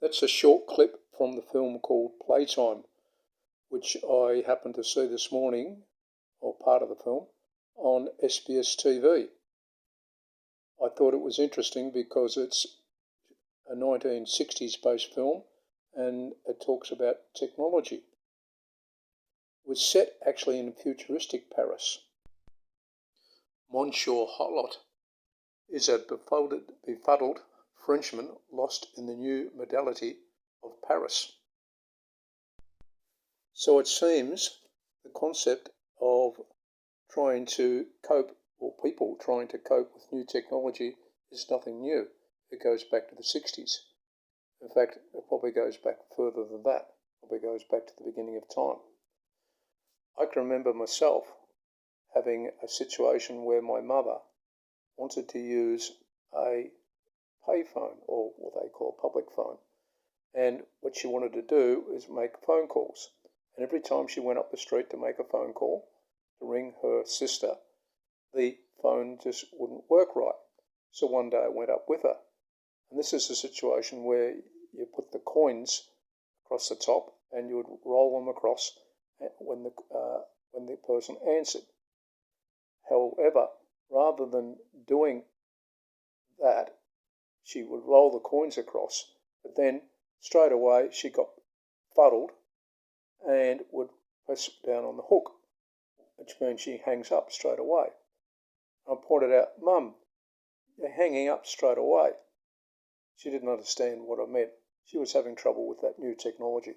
That's a short clip from the film called Playtime, which I happened to see this morning, or part of the film, on SBS TV. I thought it was interesting because it's a 1960s based film and it talks about technology. It was set actually in futuristic Paris. Monsieur Holot is a befuddled Frenchman lost in the new modality of Paris. So it seems the concept of trying to cope, or people trying to cope with new technology is nothing new. It goes back to the 60s. In fact, it probably goes back further than that. It probably goes back to the beginning of time. I can remember myself having a situation where my mother wanted to use a payphone, or what they call a public phone. And what she wanted to do is make phone calls. And every time she went up the street to make a phone call, to ring her sister, the phone just wouldn't work right. So one day I went up with her. And this is a situation where you put the coins across the top and you would roll them across when the person answered. However, rather than doing that, she would roll the coins across, but then straight away she got fuddled and would press down on the hook, which means she hangs up straight away. I pointed out, "Mum, you're hanging up straight away." She didn't understand what I meant. She was having trouble with that new technology.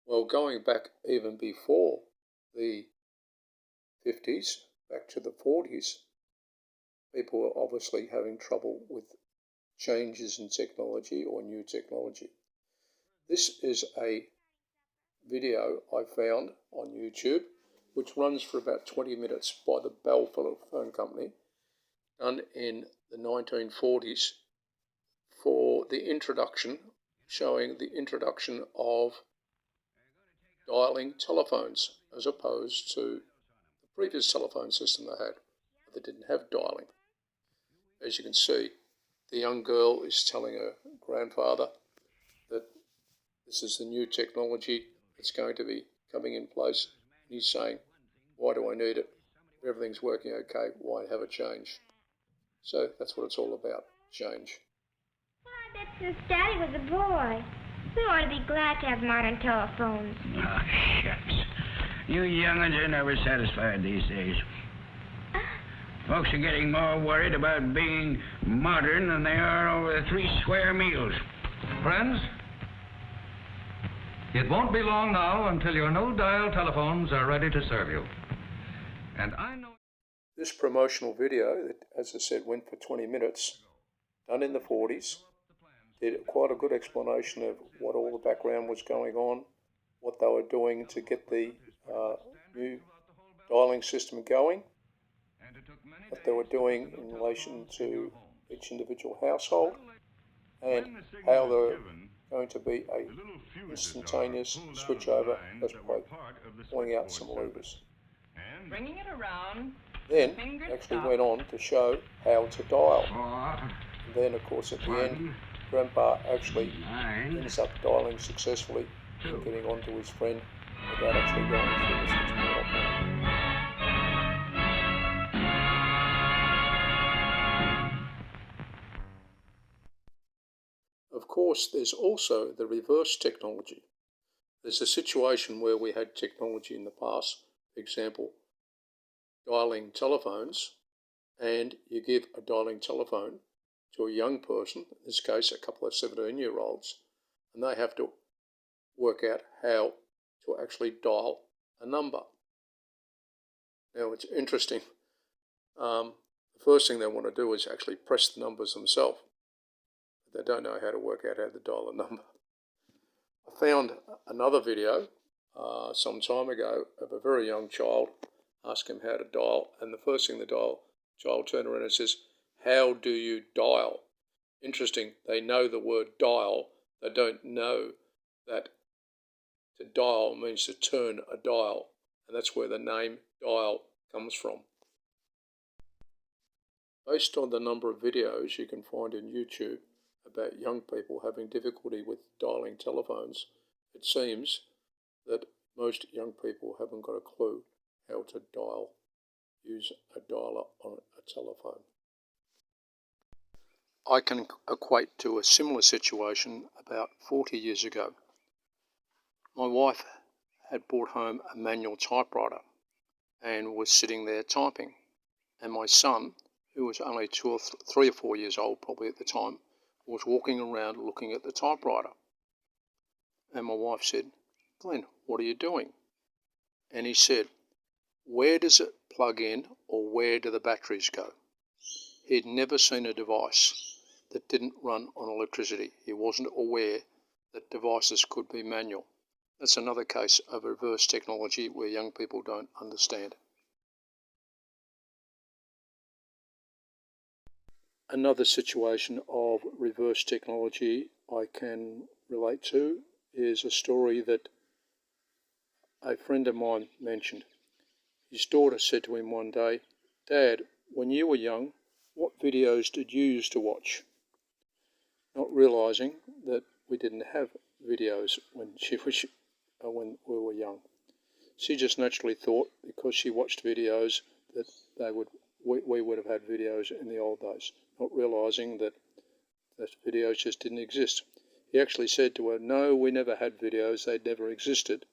Well, going back even before the 50s, back to the 40s, people were obviously having trouble with changes in technology or new technology. This is a video I found on YouTube, which runs for about 20 minutes by the Baffle phone company, done in the 1940s for the introduction, showing the introduction of dialing telephones as opposed to the previous telephone system they had, but they didn't have dialing. As you can see, the young girl is telling her grandfather that this is the new technology that's going to be coming in place. And he's saying, "Why do I need it? If everything's working okay, why have a change?" So that's what it's all about, change. Why, that's since Daddy was a boy. We ought to be glad to have modern telephones. Oh, shucks. You young'uns are never satisfied these days. Folks are getting more worried about being modern than they are over the 3 square meals. Friends, it won't be long now until your new dial telephones are ready to serve you. And I know... This promotional video, that, as I said, went for 20 minutes, done in the 40s, did quite a good explanation of what all the background was going on, what they were doing to get the new dialing system going, what they were doing in relation to each individual household, and how there were going to be a instantaneous switch over just by pointing out some levers. Bringing it around. Then actually went on to show how to dial. And then, of course, at the end, Grandpa actually ends up dialing successfully and getting on to his friend without actually going through the switchboard operator. Of course, there's also the reverse technology. There's a situation where we had technology in the past, for example, dialing telephones, and you give a dialing telephone to a young person, in this case a couple of 17-year-olds, and they have to work out how to actually dial a number. Now it's interesting, the first thing they want to do is actually press the numbers themselves. they don't know how to work out how to dial a number. I found another video some time ago of a very young child. Ask him how to dial, and the first thing the child turned around and says, "How do you dial?" Interesting, they know the word dial, they don't know that to dial means to turn a dial, and that's where the name dial comes from. Based on the number of videos you can find in YouTube about young people having difficulty with dialing telephones, it seems that most young people haven't got a clue how to use a dialer on a telephone. I can equate to a similar situation about 40 years ago. My wife had brought home a manual typewriter and was sitting there typing, and my son, who was only 3 or 4 years old probably at the time, was walking around looking at the typewriter. And my wife said, "Glenn, what are you doing?" And he said, "Where does it plug in, or where do the batteries go?" He'd never seen a device that didn't run on electricity. He wasn't aware that devices could be manual. That's another case of reverse technology where young people don't understand. Another situation of reverse technology I can relate to is a story that a friend of mine mentioned. His daughter said to him one day, "Dad, when you were young, what videos did you used to watch?" Not realising that we didn't have videos when we were young. She just naturally thought because she watched videos that we would have had videos in the old days, not realising that videos just didn't exist. He actually said to her, "No, we never had videos, they never existed.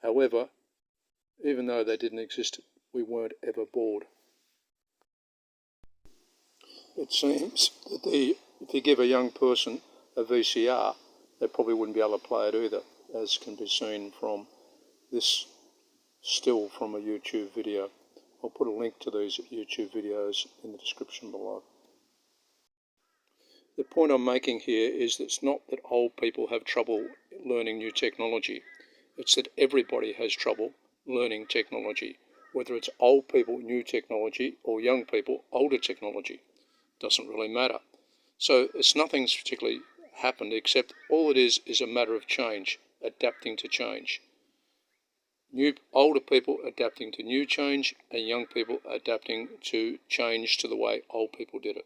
However, even though they didn't exist, we weren't ever bored." It seems that if you give a young person a VCR, they probably wouldn't be able to play it either, as can be seen from this still from a YouTube video. I'll put a link to these YouTube videos in the description below. The point I'm making here is that it's not that old people have trouble learning new technology. It's that everybody has trouble learning technology, whether it's old people, new technology, or young people, older technology. Doesn't really matter. So nothing's particularly happened, except all it is a matter of change, adapting to change. Older people adapting to new change, and young people adapting to change to the way old people did it.